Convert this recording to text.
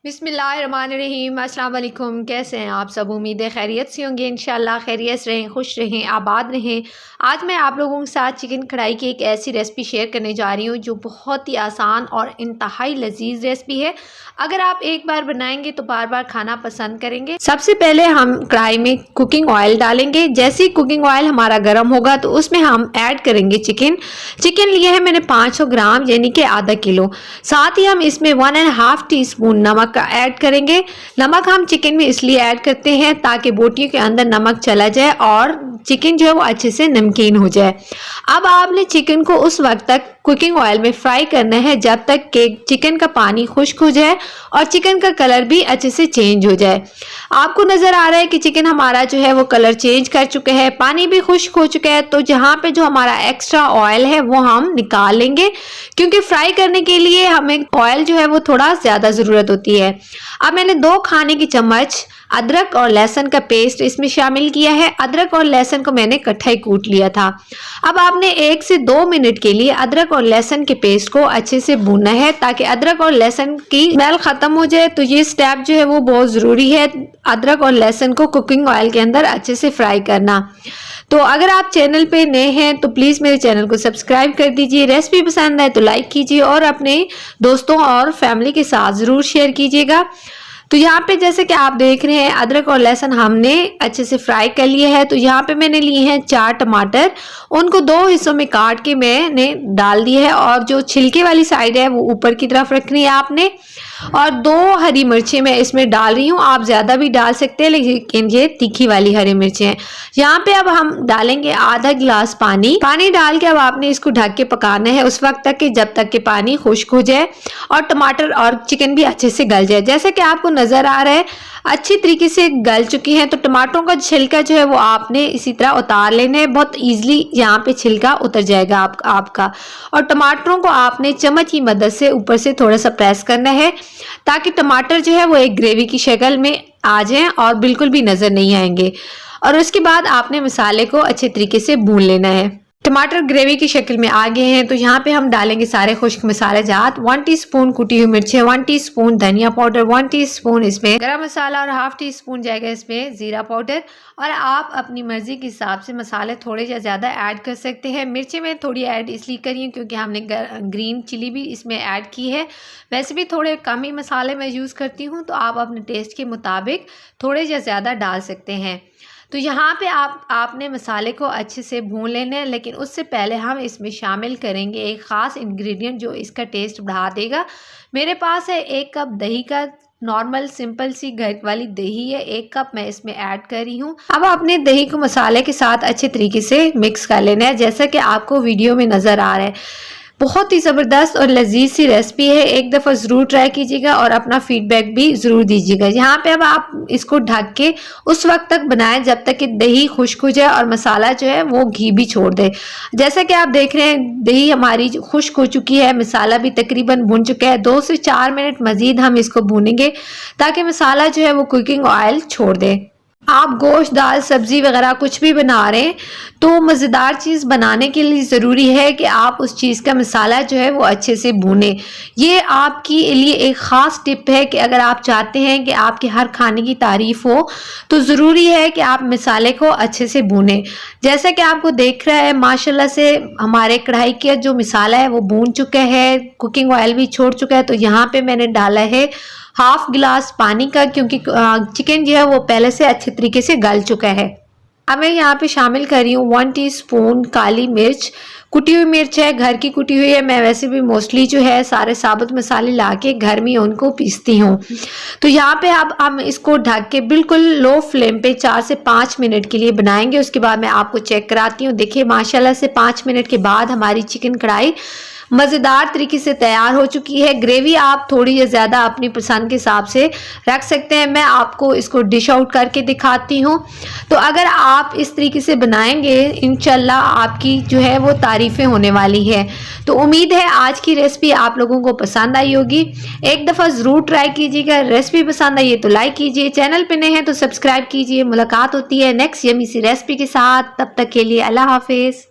बिस्मिल्लाहिर्रहमानिर्रहीम। अस्सलाम वालेकुम। कैसे हैं आप सब? उम्मीद है खैरियत से होंगे। इंशाल्लाह खैरियत से रहें, खुश रहें, आबाद रहें। आज मैं आप लोगों के साथ चिकन कढ़ाई की एक ऐसी रेसिपी शेयर करने जा रही हूँ जो बहुत ही आसान और इंतहाई लजीज रेसिपी है। अगर आप एक बार बनाएंगे तो बार बार खाना पसंद करेंगे। सबसे पहले हम कढ़ाई में कुकिंग ऑयल डालेंगे। जैसे ही कुकिंग ऑयल हमारा गर्म होगा तो उसमें हम ऐड करेंगे चिकन लिए है मैंने 500 ग्राम यानी कि आधा किलो। साथ ही हम इसमें 1.5 टीस्पून नमक ऐड करेंगे। नमक हम चिकन में इसलिए ऐड करते हैं ताकि बोटियों के अंदर नमक चला जाए और चिकन जो है वो अच्छे से नमकीन हो जाए। अब आपने चिकन को उस वक्त तक कुकिंग ऑयल में फ्राई करना है जब तक कि चिकन का पानी खुश्क हो जाए और चिकन का कलर भी अच्छे से चेंज हो जाए। आपको नजर आ रहा है कि चिकन हमारा जो है वो कलर चेंज कर चुका है, पानी भी खुश्क हो चुका है। तो जहाँ पे जो हमारा एक्स्ट्रा ऑयल है वो हम निकाल लेंगे, क्योंकि फ्राई करने के लिए हमें ऑयल जो है वो थोड़ा ज्यादा जरूरत होती है। अब मैंने 2 खाने की चम्मच अदरक और लहसुन का पेस्ट इसमें शामिल किया है। अदरक और लहसुन को मैंने इकट्ठा ही कूट लिया था। अब आपने 1 से 2 मिनट के लिए अदरक और लहसुन के पेस्ट को अच्छे से भूनना है ताकि अदरक और लहसुन की स्मेल खत्म हो जाए। तो ये स्टेप जो है वो बहुत जरूरी है, अदरक और लहसुन को कुकिंग ऑयल के अंदर अच्छे से फ्राई करना। तो अगर आप चैनल पे नए हैं तो प्लीज़ मेरे चैनल को सब्सक्राइब कर दीजिए। रेसिपी पसंद आए तो लाइक कीजिए और अपने दोस्तों और फैमिली के साथ ज़रूर शेयर कीजिएगा। तो यहाँ पे जैसे कि आप देख रहे हैं अदरक और लहसुन हमने अच्छे से फ्राई कर लिए है। तो यहाँ पे मैंने लिए हैं 4 टमाटर, उनको 2 हिस्सों में काट के मैंने डाल दिए है और जो छिलके वाली साइड है वो ऊपर की तरफ रखनी है आपने। और 2 हरी मिर्चें मैं इसमें डाल रही हूँ, आप ज़्यादा भी डाल सकते हैं लेकिन ये तीखी वाली हरी मिर्चें हैं। यहाँ पे अब हम डालेंगे आधा गिलास पानी डाल के अब आपने इसको ढक के पकाना है उस वक्त तक कि जब तक कि पानी खुश्क हो जाए और टमाटर और चिकन भी अच्छे से गल जाए। जैसे कि आपको नजर आ रहा है अच्छी तरीके से गल चुकी हैं। तो टमाटरों का छिलका जो है वो आपने इसी तरह उतार लेना है, बहुत इजीली यहाँ पे छिलका उतर जाएगा आपका। और टमाटरों को आपने चम्मच की मदद से ऊपर से थोड़ा सा प्रेस करना है ताकि टमाटर जो है वो एक ग्रेवी की शक्ल में आ जाएं और बिल्कुल भी नजर नहीं आएंगे। और उसके बाद आपने मसाले को अच्छे तरीके से भून लेना है। टमाटर ग्रेवी की शक्ल में आ गए हैं तो यहाँ पे हम डालेंगे सारे खुश्क मसाले जात। 1 टीस्पून कुटी हुई मिर्चें, 1 टीस्पून धनिया पाउडर, 1 टीस्पून इसमें गरम मसाला और 1/2 टीस्पून जाएगा इसमें जीरा पाउडर। और आप अपनी मर्जी के हिसाब से मसाले थोड़े या ज़्यादा ऐड कर सकते हैं। मिर्चें मैं थोड़ी ऐड इसलिए करी हूँ क्योंकि हमने ग्रीन चिली भी इसमें ऐड की है। वैसे भी थोड़े कम ही मसाले मैं यूज़ करती हूँ, तो आप अपने टेस्ट के मुताबिक थोड़े या ज़्यादा डाल सकते हैं। तो यहाँ पे आपने मसाले को अच्छे से भून लेना है, लेकिन उससे पहले हम इसमें शामिल करेंगे एक ख़ास इंग्रेडिएंट जो इसका टेस्ट बढ़ा देगा। मेरे पास है 1 कप दही का, नॉर्मल सिंपल सी घर वाली दही है, 1 कप मैं इसमें ऐड कर रही हूँ। अब आपने दही को मसाले के साथ अच्छे तरीके से मिक्स कर लेना है जैसा कि आपको वीडियो में नज़र आ रहा है। बहुत ही ज़बरदस्त और लजीज सी रेसिपी है, एक दफ़ा ज़रूर ट्राई कीजिएगा और अपना फीडबैक भी ज़रूर दीजिएगा। यहाँ पे अब आप इसको ढक के उस वक्त तक बनाएं जब तक कि दही खुश्क हो जाए और मसाला जो है वो घी भी छोड़ दे। जैसा कि आप देख रहे हैं दही हमारी खुश्क हो चुकी है, मसाला भी तकरीबन भुन चुका है। 2 से 4 मिनट मज़ीद हम इसको भूनेंगे ताकि मसाला जो है वो कुकिंग ऑयल छोड़ दे। आप गोश्त, दाल, सब्जी वगैरह कुछ भी बना रहे हैं तो मज़ेदार चीज़ बनाने के लिए ज़रूरी है कि आप उस चीज़ का मसाला जो है वो अच्छे से भूनें। ये आपके लिए एक ख़ास टिप है कि अगर आप चाहते हैं कि आपके हर खाने की तारीफ़ हो तो ज़रूरी है कि आप मसाले को अच्छे से भूनें। जैसा कि आपको देख रहा है माशाल्लाह से हमारे कढ़ाई का जो मसाला है वो भून चुका है, कुकिंग ऑयल भी छोड़ चुका है। तो यहाँ पे मैंने डाला है 1/2 गिलास पानी का, क्योंकि चिकन जो है वो पहले से अच्छे तरीके से गल चुका है। अब मैं यहाँ पे शामिल कर रही हूँ 1 टीस्पून काली मिर्च, कुटी हुई मिर्च है, घर की कुटी हुई है। मैं वैसे भी मोस्टली जो है सारे साबुत मसाले ला के घर में उनको पीसती हूँ। तो यहाँ पे अब हम इसको ढक के बिल्कुल लो फ्लेम पे 4 से 5 मिनट के लिए बनाएंगे। उसके बाद मैं आपको चेक कराती हूँ। देखिए माशाल्लाह से 5 मिनट के बाद हमारी चिकन कढ़ाई मज़ेदार तरीके से तैयार हो चुकी है। ग्रेवी आप थोड़ी या ज़्यादा अपनी पसंद के हिसाब से रख सकते हैं। मैं आपको इसको डिश आउट करके दिखाती हूँ। तो अगर आप इस तरीके से बनाएंगे इंशाल्लाह आपकी जो है वो तारीफ़ें होने वाली है। तो उम्मीद है आज की रेसिपी आप लोगों को पसंद आई होगी। एक दफ़ा ज़रूर ट्राई कीजिएगा। रेसिपी पसंद आई है तो लाइक कीजिए, चैनल पे नए हैं तो सब्सक्राइब कीजिए। मुलाकात होती है नेक्स्ट यमी सी रेसिपी के साथ, तब तक के लिए अल्लाह हाफिज़।